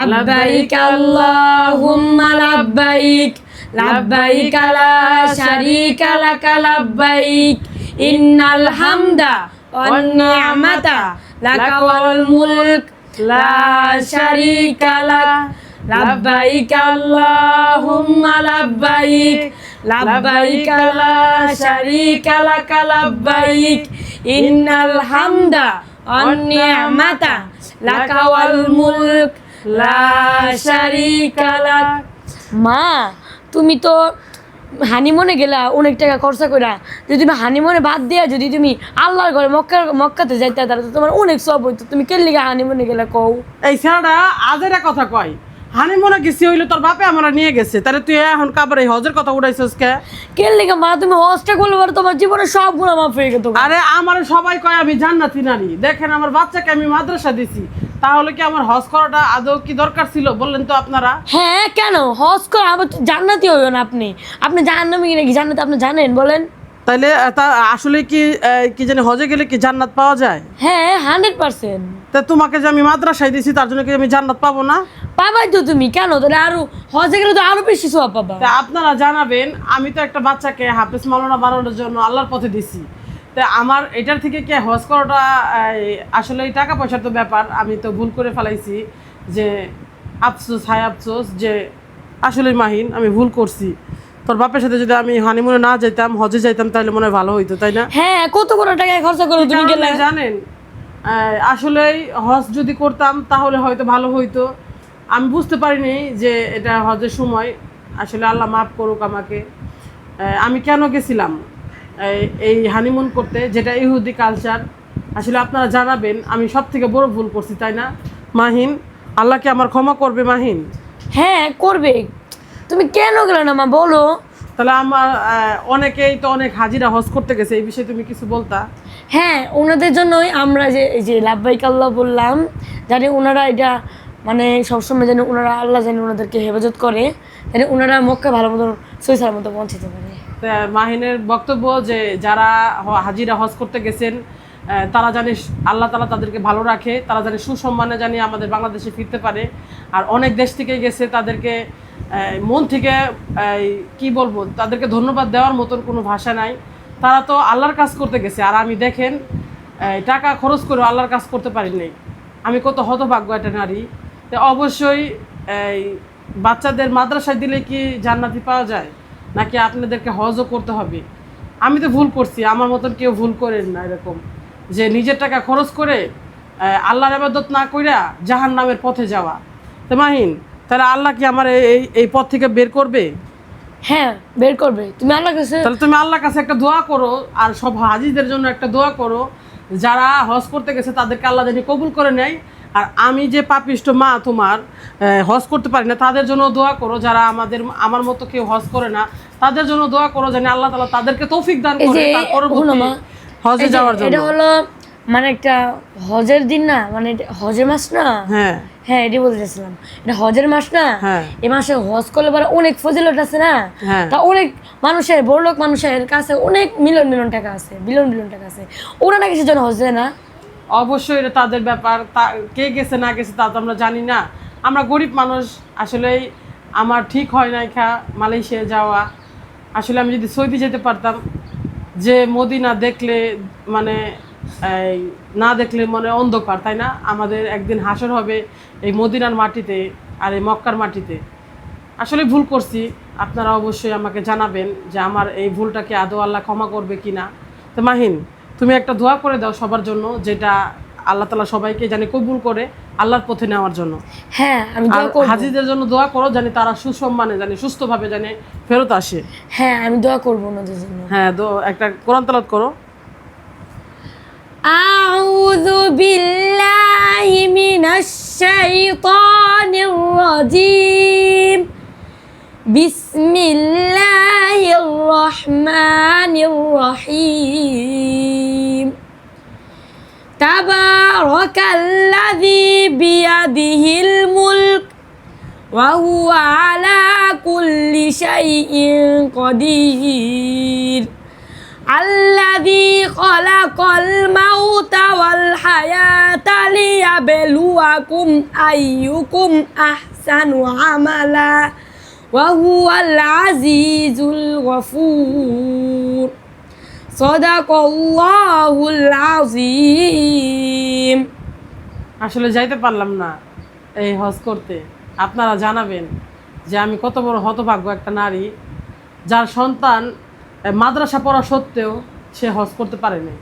لبيك اللهم لبيك لبيك لا شريك لك لبيك إن الحمد والنعمة لك والملك لا شريك لك لبيك اللهم لبيك لبيك لا شريك لك لبيك إن الحمد والنعمة لك والملك লা শারিকা লাক। মা তুমি তো হানিমুনে গেলা অনেক টাকা খরচা কইরা, যদি তুমি হানিমুনে বাদ দিয়া যদি তুমি আল্লাহর ঘরে মক্কাতে যাইতা তাহলে তো তোমার অনেক সব হইতো। তুমি কেন লিগা হানিমুনে গেলা কও? এই ছেলেটা আজের কথা কয়, হানিমুনে গেছি হইলো তোর বাপে আমরা নিয়ে গেছে, তাহলে তুই এখন কাবার এই হজের কথা উঠাইছিস কে? কেন লিগা মা তুমি হজটা করলে পরে তোমার জীবনের সব গুনাহ মাফ হয়ে গেত। আরে আমার সবাই কয় আমি জান্নাতি নারী, দেখেন আমার বাচ্চাকে আমি মাদ্রাসা দিছি, তাহলে কি আমার হজ করাটা আদৌ কি দরকার ছিল বললেন তো আপনারা? হ্যাঁ কেন হজ করা আবার জান্নাতি হইবেন আপনি? আপনি জাহান্নামে নাকি জান্নাতে আপনি জানেন বলেন? তাইলে তা আসলে কি কি জানি হজে গেলে কি জান্নাত পাওয়া যায়? হ্যাঁ 100%। তা তোমাকে যে আমি মাদ্রাসায় দিছি তার জন্য কি আমি জান্নাত পাবো না? পাবাই তো তুমি, কেন তাহলে আরো হজে গেলে তো আরো বেশি সওয়াব পাবা। তা আপনারা জানাবেন, আমি তো একটা বাচ্চাকে হাফেজ মাওলানা বানানোর জন্য আল্লাহর পথে দিছি, তা আমার এটার থেকে কি হজ করাটা আসলে এই টাকা পয়সার তো ব্যাপার, আমি তো ভুল করে ফেলাইছি, যে আফসোস হায় আফসোস যে আসলে মাহিন আমি ভুল করছি। তোর বাপের সাথে যদি আমি হানিমুনে না যেতাম হজে যাইতাম তাহলে মনে হয় ভালো হইতো, তাই না? হ্যাঁ কত কোটি টাকা খরচা করে তুমি গেলে জানেন, আসলে হজ যদি করতাম তাহলে হয়তো ভালো হইতো। আমি বুঝতে পারিনি যে এটা হজের সময়, আসলে আল্লাহ মাফ করুক আমাকে। আমি কেন গেছিলাম এই হানিমুন করতে, যেটা ইহুদি কালচার। আসলে আপনারা জানাবেন আমি সব থেকে বড় ভুল করছি, তাই না মাহিন? আল্লাহ কি আমার ক্ষমা করবে মাহিন? হ্যাঁ করবে। তুমি কেন গেলে না মা বলো? তাহলে আমার অনেকেই তো অনেক হাজিরা হজ করতে গেছে, এই বিষয়ে তুমি কিছু বলতা? হ্যাঁ ওনাদের জন্যই আমরা যে এই যে লাব্বাইক আল্লাহ বললাম, জানি ওনারা এটা মানে সবসময় যেন ওনারা আল্লাহ যেন ওনাদেরকে হেফাজত করে, যেন ওনারা মক্কা ভালো মতো সহিসার মতো পৌঁছতে পারে। মাহিনের বক্তব্য যে যারা হাজিরা হজ করতে গেছেন তারা জানে আল্লাহ তাআলা তাদেরকে ভালো রাখে, তারা জানে সুসম্মানে জানি আমাদের বাংলাদেশে ফিরতে পারে। আর অনেক দেশ থেকে গেছে, তাদেরকে মন থেকে কি বলবো, তাদেরকে ধন্যবাদ দেওয়ার মতন কোনো ভাষা নাই। তারা তো আল্লাহর কাজ করতে গেছে, আর আমি দেখেন টাকা খরচ করে আল্লাহর কাজ করতে পারিনি। আমি কত হতভাগ্য একটা নারী। তো অবশ্যই বাচ্চাদের মাদ্রাসায় দিলে কি জান্নাতি পাওয়া যায়, নাকি আপনাদেরকে হজও করতে হবে? আমি তো ভুল করছি, আমার মতন কেউ ভুল করেন না এরকম, যে নিজের টাকা খরচ করে আল্লাহর ইবাদত না কইরা জাহান্নামের পথে যাওয়া। তো মাহিন, তাহলে আল্লাহ কি আমার এই পথ থেকে বের করবে? হ্যাঁ বের করবে। তুমি আল্লাহর কাছে তাহলে তুমি আল্লাহর কাছে একটা দোয়া করো, আর সব হাজিদের জন্য একটা দোয়া করো, যারা হজ করতে গেছে তাদেরকে আল্লাহ যেন কবুল করে নেয়। আর আমি যে পাপিষ্ট মা তোমার হজ করতে পারি না, তাদের জন্য দোয়া করো। যারা আমার মতো কেউ হজ করে না তাদের জন্য দোয়া করো, যেন আল্লাহ তাআলা তাদেরকে তৌফিক দান করে তার পরবর্তী হজে যাওয়ার জন্য। এটা হলো মানে একটা হজের দিন না, মানে হজের মাস না। হ্যাঁ হ্যাঁ এটাই বলতে চাইছিলাম, এটা হজের মাস না। হ্যাঁ এই মাসে হজ করলে পরে অনেক ফজিলত আছে না। হ্যাঁ তা অনেক মানুষের বড়লোক মানুষের কাছে অনেক মিলিয়ন টাকা আছে, বিলিয়ন টাকা আছে, ওরা নাকি সেজন্য হজ দেয় না। অবশ্যই এটা তাদের ব্যাপার, কে গেছে না গেছে তা তো আমরা জানি না। আমরা গরিব মানুষ, আসলেই আমার ঠিক হয় নাই মালয়েশিয়া যাওয়া। আসলে আমি যদি সৌদি যেতে পারতাম, যে মদিনা দেখলে মানে না দেখলে মনে অন্ধকার, তাই না? আমাদের একদিন হাসর হবে এই মদিনার মাটিতে আর এই মক্কার মাটিতে। আসলে ভুল করছি, আপনারা অবশ্যই আমাকে জানাবেন যে আমার এই ভুলটাকে আদৌ আল্লাহ ক্ষমা করবে কি না। তো মাহিন, তুমি একটা দোয়া করে দাও সবার জন্য, যেটা আল্লাহ তাআলা সবাইকে জানি কবুল করে আল্লাহর পথে নেওয়ার জন্য। হ্যাঁ আমি দোয়া করব। হাজিদের জন্য দোয়া করো, জানি তারা সুসম্মানে জানি সুস্থভাবে জানি ফেরত আসে। হ্যাঁ আমি দোয়া করব ওনাদের জন্য। হ্যাঁ একটা কোরআন তেলাওয়াত করো। আউযু বিল্লাহি মিনাশ শাইতানির রাজীম। বিসমিল্লাহির রহমানির রহিম। তাবারাকাল্লাযী বিয়াদিহিল মুলক ওয়া হুয়া আলা কুল্লি শাইইন কাদির। আল্লাযী খালাকাল মাউতা ওয়াল হায়াতা লিয়াবলুয়াকুম আইয়ুকুম আহসানু আমালা ওয়া হুয়াল আজিজুল গফুর। সাদাকাল্লাহুল আযীম। আসলে যাইতে পারলাম না এই হজ করতে। আপনারা জানাবেন যে আমি কত বড় হতভাগ্য একটা নারী, যার সন্তান মাদ্রাসা পড়া সত্ত্বেও সে হজ করতে পারেনি।